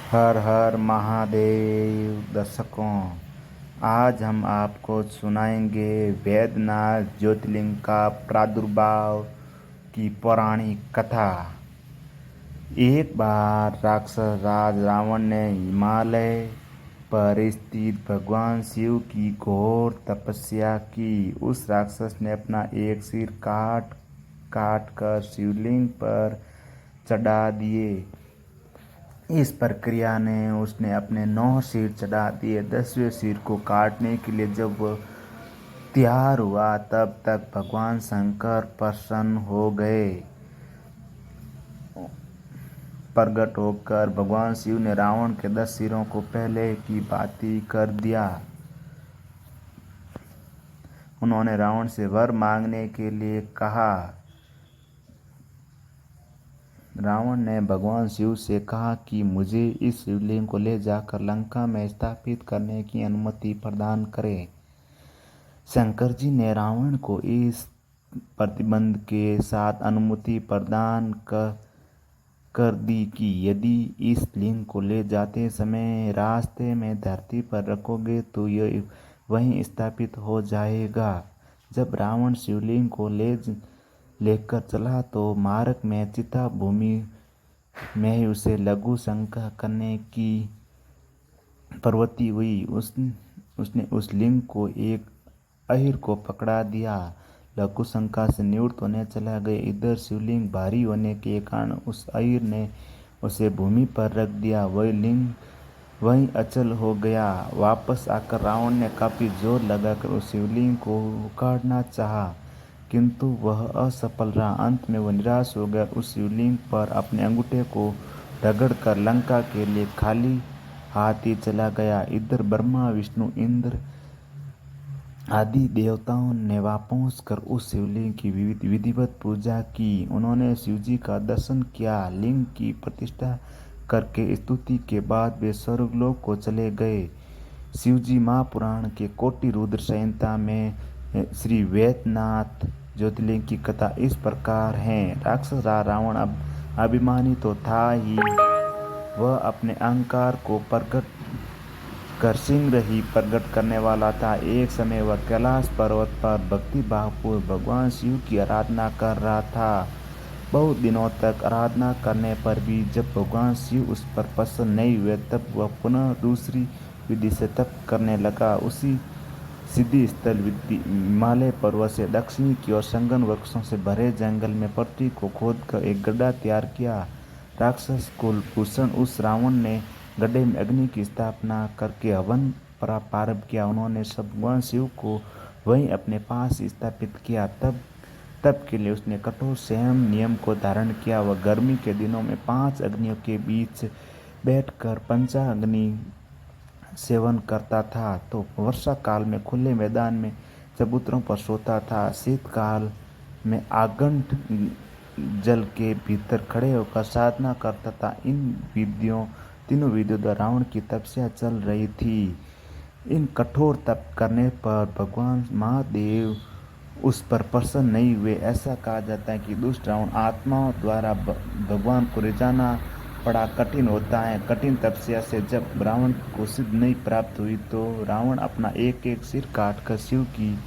हर हर महादेव। दर्शकों, आज हम आपको सुनाएंगे वैद्यनाथ ज्योतिर्लिंग का प्रादुर्भाव की पौराणिक कथा। एक बार राक्षस राज रावण ने हिमालय पर स्थित भगवान शिव की घोर तपस्या की। उस राक्षस ने अपना एक सिर काट काट कर शिवलिंग पर चढ़ा दिए। इस प्रक्रिया ने उसने अपने 9 सिर चढ़ा दिए। 10वें सिर को काटने के लिए जब वह तैयार हुआ तब तक भगवान शंकर प्रसन्न हो गए। प्रकट होकर भगवान शिव ने रावण के 10 सिरों को पहले की भांति कर दिया। उन्होंने रावण से वर मांगने के लिए कहा। रावण ने भगवान शिव से कहा कि मुझे इस शिवलिंग को ले जाकर लंका में स्थापित करने की अनुमति प्रदान करें। शंकर जी ने रावण को इस प्रतिबंध के साथ अनुमति प्रदान कर दी कि यदि इस लिंग को ले जाते समय रास्ते में धरती पर रखोगे तो यह वहीं स्थापित हो जाएगा। जब रावण शिवलिंग को लेकर चला तो मार्ग में चिता भूमि में ही उसे लघु शंका करने की प्रवृत्ति हुई। उसने उस लिंग को एक अहिर को पकड़ा दिया। लघु शंका से निवृत्त होने चला गया। इधर शिवलिंग भारी होने के कारण उस अहिर ने उसे भूमि पर रख दिया। वह लिंग वहीं अचल हो गया। वापस आकर रावण ने काफी जोर लगाकर उस शिवलिंग को उखाड़ना चाहा, किंतु वह असफल रहा। अंत में वह निराश हो गया। उस शिवलिंग पर अपने अंगूठे को रगड़कर लंका के लिए खाली हाथ ही चला गया। इधर ब्रह्मा, विष्णु, इंद्र आदि देवताओं ने वहां पहुंचकर उस शिवलिंग की विधिवत पूजा की। उन्होंने शिवजी का दर्शन किया। लिंग की प्रतिष्ठा करके स्तुति के बाद वे स्वर्गलोक को चले गए। शिवजी महापुराण के कोटि रुद्र संहिता में श्री वैद्यनाथ ज्योतिर्लिंग की कथा इस प्रकार है। राक्षस रावण अब अभिमानी तो था ही, वह अपने अहंकार को प्रकट कर शीघ्र ही प्रकट करने वाला था। एक समय वह कैलाश पर्वत पर भक्ति भावपूर्वक भगवान शिव की आराधना कर रहा था। बहुत दिनों तक आराधना करने पर भी जब भगवान शिव उस पर प्रसन्न नहीं हुए तब वह पुनः दूसरी विधि से तप करने लगा। उसी सिद्धि स्थल हिमालय पर्वत से दक्षिणी की ओर संगन वृक्षों से भरे जंगल में पृथ्वी को खोदकर एक गड्ढा तैयार किया। राक्षस कुलभूषण उस रावण ने गड्ढे में अग्नि की स्थापना करके हवन प्रारंभ किया। उन्होंने सब भगवान शिव को वहीं अपने पास स्थापित किया। तब के लिए उसने कठोर संयम नियम को धारण किया। वह गर्मी के दिनों में 5 अग्नियों के बीच बैठकर पंचाग्नि सेवन करता था, तो वर्षा काल में खुले मैदान में चबूतरों पर सोता था। शीतकाल में आगंठ जल के भीतर खड़े होकर साधना करता था। तीनों विधियों द्वारा रावण की तपस्या चल रही थी। इन कठोर तप करने पर भगवान महादेव उस पर प्रसन्न नहीं हुए। ऐसा कहा जाता है कि दुष्ट रावण आत्माओं द्वारा भगवान को रिझाना बड़ा कठिन होता है। कठिन तपस्या से जब रावण को सिद्धि नहीं प्राप्त हुई तो रावण अपना एक एक सिर काटकर शिव की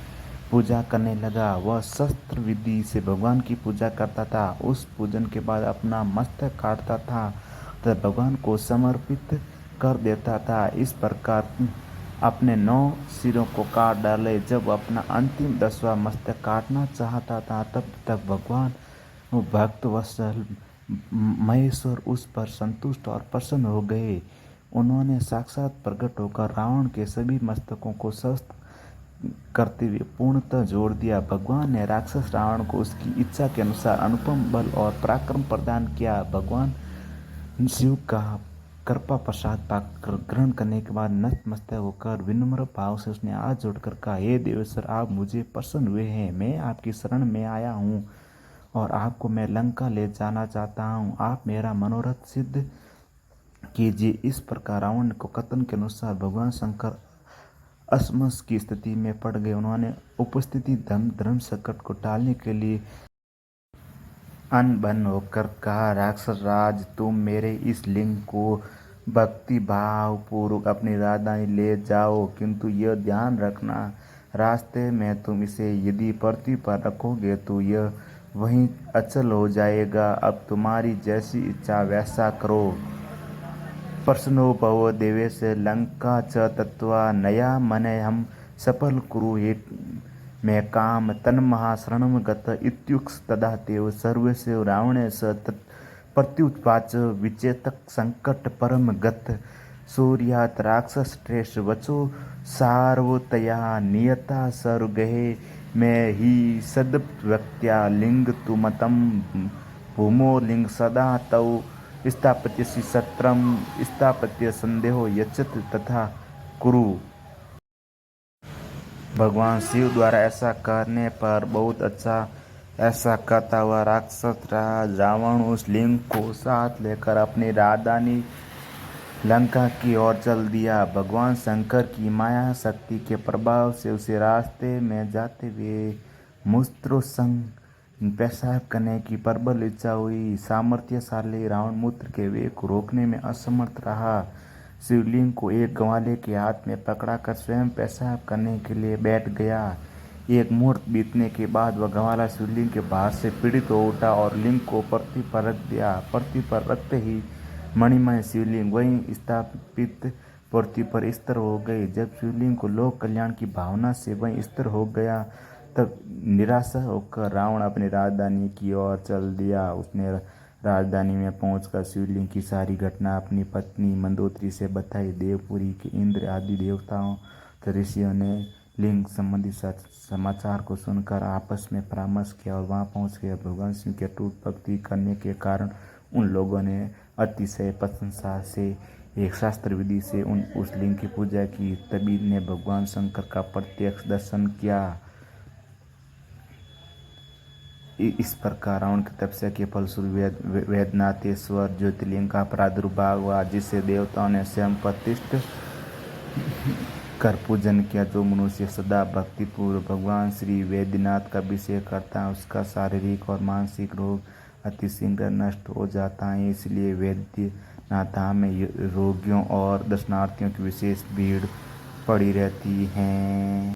पूजा करने लगा। वह शस्त्र विधि से भगवान की पूजा करता था। उस पूजन के बाद अपना मस्तक काटता था तब भगवान को समर्पित कर देता था। इस प्रकार अपने 9 सिरों को काट डाले। जब अपना अंतिम 10वां मस्तक काटना चाहता था तब तक भगवान भक्त वत्सल महेश्वर उस पर संतुष्ट और प्रसन्न हो गए। उन्होंने साक्षात प्रकट होकर रावण के सभी मस्तकों को शस्त्र करते हुए पूर्णतः जोड़ दिया। भगवान ने राक्षस रावण को उसकी इच्छा के अनुसार अनुपम बल और पराक्रम प्रदान किया। भगवान शिव का कृपा प्रसाद पाकर ग्रहण करने के बाद नतमस्तक होकर विनम्र भाव से उसने हाथ जोड़कर कहा, हे देवेश्वर, आप मुझे प्रसन्न हुए हैं। मैं आपकी शरण में आया हूँ और आपको मैं लंका ले जाना चाहता हूँ। आप मेरा मनोरथ सिद्ध कीजिए। इस प्रकार रावण को कथन के अनुसार भगवान शंकर असमस की स्थिति में पड़ गए। उन्होंने उपस्थिति धर्म संकट को टालने के लिए अनबन होकर कहा, राक्षस राज, तुम मेरे इस लिंग को भक्ति भाव पूर्वक अपनी राजधानी ले जाओ, किंतु यह ध्यान रखना रास्ते में तुम इसे यदि पृथ्वी पर रखोगे तो यह वहीं अचल हो जाएगा। अब तुम्हारी जैसी इच्छा वैसा करो। प्रसन्नो भव देवेश लंका च तत्वा नया मने हम सफल कुरु हे मैं काम तन्महा शरणम गत इत्युक्ष तदा तेव सर्वस्य रावणेश तत् प्रत्युत्वाच विचेतक संकट परम गत सूर्यात राक्षस श्रेष्ठ वचो सार्वतया नियता सर्गहे मैं ही सदव्यक्त्या लिंग तुमतम भूमो लिंग सदा तव स्थापत्य सत्रम स्थापत्य संदेहो यचत तथा कुरु। भगवान शिव द्वारा ऐसा करने पर बहुत अच्छा ऐसा कहता हुआ राक्षस रावण उस लिंग को साथ लेकर अपनी राजधानी लंका की ओर चल दिया। भगवान शंकर की माया शक्ति के प्रभाव से उसे रास्ते में जाते हुए मूत्र संग पेशाब करने की प्रबल इच्छा हुई। सामर्थ्यशाली रावण मूत्र के वेग को रोकने में असमर्थ रहा। शिवलिंग को एक ग्वाले के हाथ में पकड़ाकर स्वयं पेशाब करने के लिए बैठ गया। एक मुहूर्त बीतने के बाद वह ग्वाला शिवलिंग के भार से पीड़ित हो उठा और लिंग को पृथ्वी पर रख दिया। पृथ्वी पर रखते ही मणिमय शिवलिंग वहीं स्थापित पृथ्वी पर स्थिर हो गई। जब शिवलिंग को लोक कल्याण की भावना से वहीं स्थिर हो गया तब निराशा होकर रावण अपनी राजधानी की ओर चल दिया। उसने राजधानी में पहुंचकर शिवलिंग की सारी घटना अपनी पत्नी मंदोदरी से बताई। देवपुरी के इंद्र आदि देवताओं तथा ऋषियों ने लिंग संबंधी समाचार को सुनकर आपस में परामर्श किया और वहां पहुंच गए। भगवान शिव की अटूट भक्ति करने के कारण उन लोगों ने अतिशय प्रशंसा से एक शास्त्र विधि से उस लिंग की पूजा की। तभी ने भगवान शंकर का प्रत्यक्ष दर्शन किया। इस प्रकार रावण की तपस्या के फलस्वरूप वैद्यनाथेश्वर ज्योतिर्लिंग का प्रादुर्भाव हुआ, जिसे देवताओं ने स्वयं प्रतिष्ठ कर पूजन किया। जो मनुष्य सदा भक्तिपूर्वक भगवान श्री वैद्यनाथ का अभिषेक करता है उसका शारीरिक और मानसिक रोग अतिशीघ्र नष्ट हो जाता है। इसलिए वैद्यनाथ धाम में रोगियों और दर्शनार्थियों की विशेष भीड़ पड़ी रहती है।